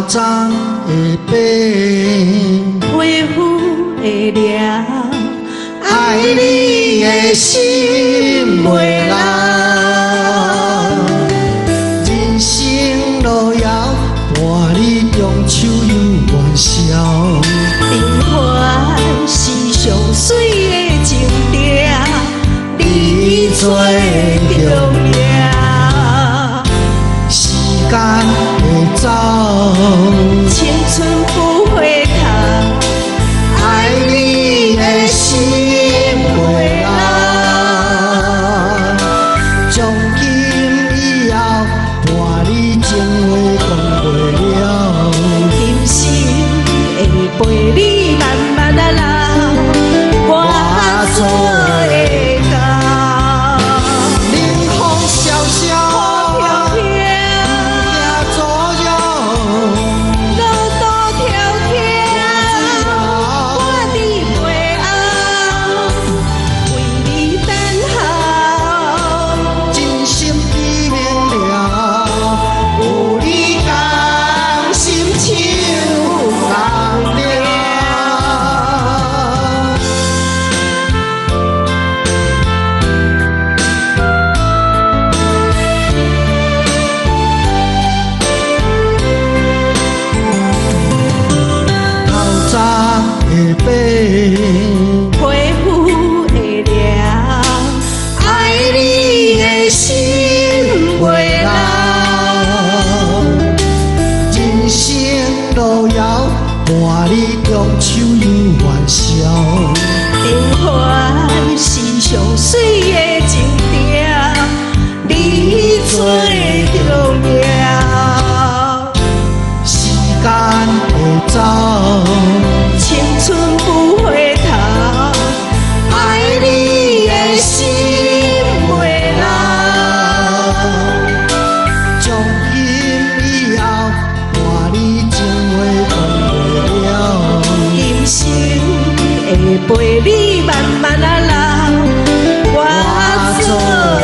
早的病，皮肤的凉，爱你的心袂老。人生路遥，伴你中秋又元宵。tình欢是上水的情调，你最重要。时间会走，青春不回头，爱你的心袂老。从今以后，伴你情话讲袂了。今生会陪你慢慢啊老，我做会到。冷风萧萧，飘飘，行左右，路途迢迢，我伫背后为你等候。真心已明了，有你甘心手放了。透早的病，皮肤的凉，爱你的心袂老。人生路遥，伴你中秋又元宵。情欢是上水的情调，你最重要。时间会走，青春不回头，爱你的心袂老。从今以后，伴你情话讲袂了。今生会陪你慢慢啊老，我做的